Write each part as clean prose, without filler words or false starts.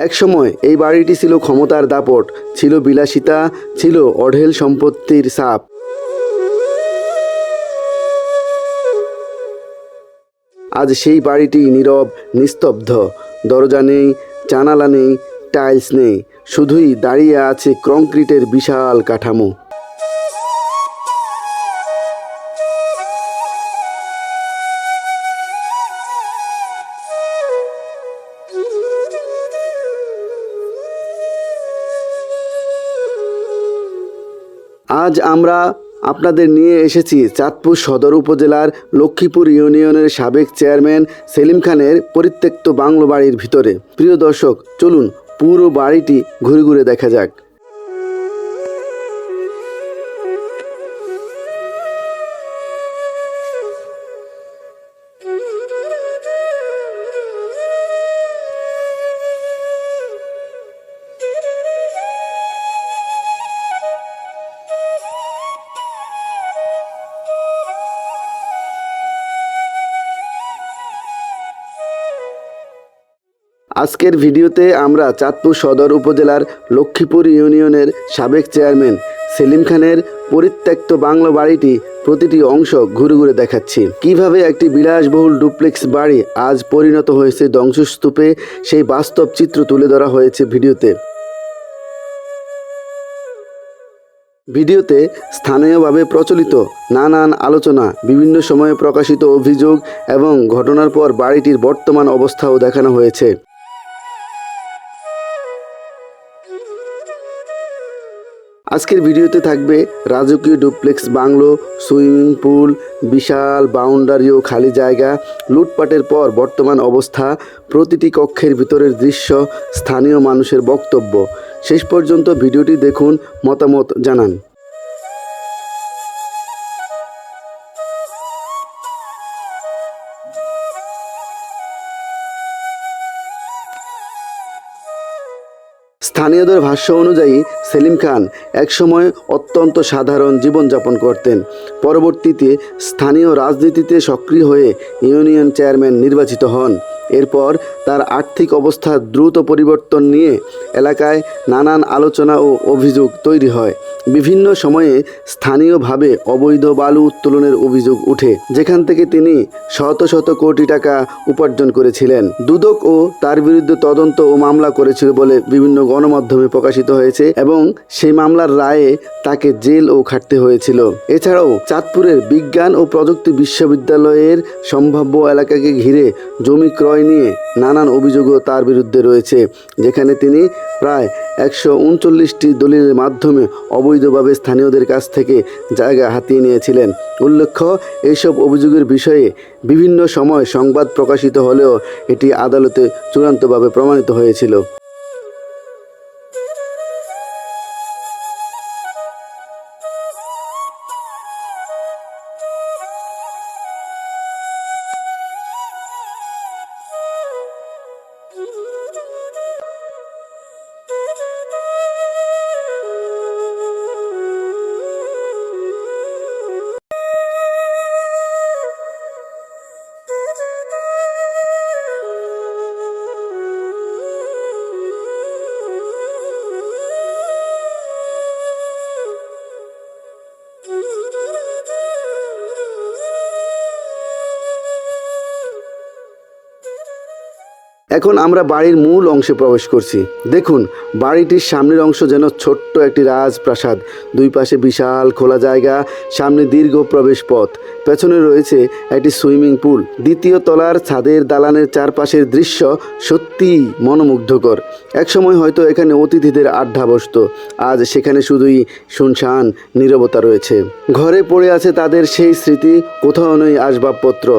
একসময় এই বাড়িটি ছিল ক্ষমতার দাপট, ছিল বিলাসিতা, ছিল অঢেল সম্পত্তির ছাপ। আজ সেই বাড়িটি নীরব, নিস্তব্ধ। দরজা নেই, জানালা নেই, টাইলস নেই, শুধুই দাঁড়িয়ে আছে কংক্রিটের বিশাল কাঠামো। আজ আমরা আপনাদের নিয়ে এসেছি চাঁদপুর সদর উপজেলার লক্ষ্মীপুর ইউনিয়নের সাবেক চেয়ারম্যান সেলিম খানের পরিত্যক্ত বাংলো বাড়ির ভিতরে। প্রিয় দর্শক, চলুন পুরো বাড়িটি ঘুরে ঘুরে দেখা যাক। আজকের ভিডিওতে আমরা চাঁদপুর সদর উপজেলার লক্ষ্মীপুর ইউনিয়নের সাবেক চেয়ারম্যান সেলিম খানের পরিত্যক্ত বাংলো বাড়িটি প্রতিটি অংশ ঘুরে ঘুরে দেখাচ্ছি। কিভাবে একটি বিলাসবহুল ডুপ্লেক্স বাড়ি আজ পরিণত হয়েছে ধ্বংসস্তূপে, সেই বাস্তব চিত্র তুলে ধরা হয়েছে ভিডিওতে স্থানীয়ভাবে প্রচলিত নানান আলোচনা, বিভিন্ন সময়ে প্রকাশিত অভিযোগ এবং ঘটনার পর বাড়িটির বর্তমান অবস্থাও দেখানো হয়েছে। আজকের ভিডিওতে থাকবে রাজকীয় ডুপ্লেক্স বাংলো, সুইমিং পুল, বিশাল বাউন্ডারি ও খালি জায়গা, লুটপাটের পর বর্তমান অবস্থা, প্রতিটি কক্ষের ভিতরের দৃশ্য, স্থানীয় মানুষের বক্তব্য। শেষ পর্যন্ত ভিডিওটি দেখুন, মতামত জানান। স্থানীয়দের ভাষ্য অনুযায়ী সেলিম খান একসময় অত্যন্ত সাধারণ জীবনযাপন করতেন। পরবর্তীতে স্থানীয় রাজনীতিতে সক্রিয় হয়ে ইউনিয়ন চেয়ারম্যান নির্বাচিত হন। এরপর তার আর্থিক অবস্থা দ্রুত পরিবর্তন নিয়ে এলাকায় নানান আলোচনা ও অভিযোগ তৈরি হয়। বিভিন্ন সময়ে স্থানীয়ভাবে অবৈধ বালু উত্তোলনের অভিযোগ উঠে, যেখান থেকে তিনি শত শত কোটি টাকা উপার্জন করেছিলেন। দুদক ও তার বিরুদ্ধে তদন্ত ও মামলা করেছিল বলে বিভিন্ন গণমাধ্যমে প্রকাশিত হয়েছে এবং সেই মামলার রায়ে তাকে জেল ও খাটতে হয়েছিল। এছাড়াও চাঁদপুরের বিজ্ঞান ও প্রযুক্তি বিশ্ববিদ্যালয়ের সম্ভাব্য এলাকাকে ঘিরে জমি ক্রয় নিয়ে নানান অভিযোগও তার বিরুদ্ধে রয়েছে, যেখানে তিনি প্রায় 139টি দলিলের মাধ্যমে অবৈধভাবে স্থানীয়দের কাছ থেকে জায়গা হাতিয়ে নিয়েছিলেন। উল্লেখ্য, এইসব অভিযোগের বিষয়ে বিভিন্ন সময় সংবাদ প্রকাশিত হলেও এটি আদালতে চূড়ান্তভাবে প্রমাণিত হয়েছিল। এখন আমরা বাড়ির মূল অংশে প্রবেশ করছি। দেখুন, বাড়িটির সামনের অংশ যেন ছোট্ট একটি রাজপ্রাসাদ। দুই পাশে বিশাল খোলা জায়গা, সামনে দীর্ঘ প্রবেশ পথ, পেছনে রয়েছে একটি সুইমিং পুল। দ্বিতীয় তলার ছাদের দালানের চারপাশের দৃশ্য সত্যিই মনোমুগ্ধকর। একসময় হয়তো এখানে অতিথিদের আড্ডা বসত, আজ সেখানে শুধুই শুনশান নীরবতা রয়েছে। ঘরে পড়ে আছে তাদের সেই স্মৃতি, কোথাও নেই আসবাবপত্র।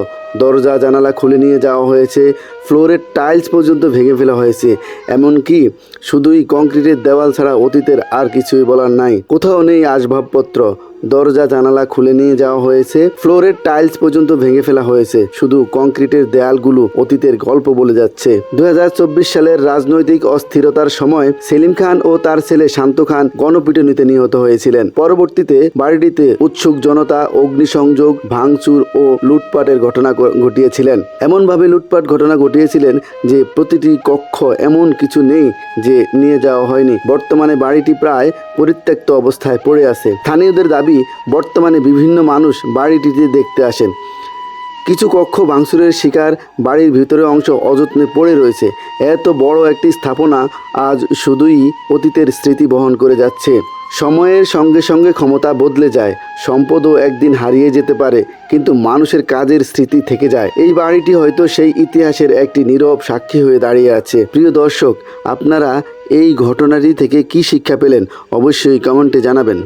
দরজা জানালা খুলে নিয়ে যাওয়া হয়েছে, ফ্লোরের টাইলস পর্যন্ত ভেঙে ফেলা হয়েছে, এমনকি শুধুই কংক্রিটের দেওয়াল ছাড়া অতীতের আর কিছুই বলার নাই। কোথাও নেই আসবাবপত্র, দরজা জানালা খুলে নিয়ে যাওয়া হয়েছে, ফ্লোরের টাইলস পর্যন্ত ভেঙে ফেলা হয়েছে। শুধু কংক্রিটের দেয়ালগুলো অতীতের গল্প বলে যাচ্ছে। 2024 সালের রাজনৈতিক অস্থিরতার সময় সেলিম খান ও তার ছেলে শান্ত খান গণপিটুনিতে নিহত হয়েছিলেন। পরবর্তীতে বাড়িটিতে উৎসুক জনতা অগ্নিসংযোগ, ভাঙচুর ও লুটপাটের ঘটনা ঘটিয়েছিলেন। এমনভাবে লুটপাট ঘটনা ঘটিয়েছিলেন যে প্রতিটি কক্ষ এমন কিছু নেই যে নিয়ে যাওয়া হয়নি। বর্তমানে বাড়িটি প্রায় পরিত্যক্ত অবস্থায় পড়ে আছে। স্থানীয়দের দাবি, বর্তমানে বিভিন্ন মানুষ বাড়িটিতে দেখতে আসেন। কিছু কক্ষ ভাঙচুরের শিকার, বাড়ির ভিতরের অংশ অযত্নে পড়ে রয়েছে। এত বড় একটি স্থাপনা আজ শুধুই অতীতের স্মৃতি বহন করে যাচ্ছে। সময়ের সঙ্গে সঙ্গে ক্ষমতা বদলে যায়, সম্পদও একদিন হারিয়ে যেতে পারে, কিন্তু মানুষের কাজের স্মৃতি থেকে যায়। এই বাড়িটি হয়তো সেই ইতিহাসের একটি নীরব সাক্ষী হয়ে দাঁড়িয়ে আছে। প্রিয় দর্শক, আপনারা এই ঘটনাটি থেকে কী শিক্ষা পেলেন অবশ্যই কমেন্টে জানাবেন।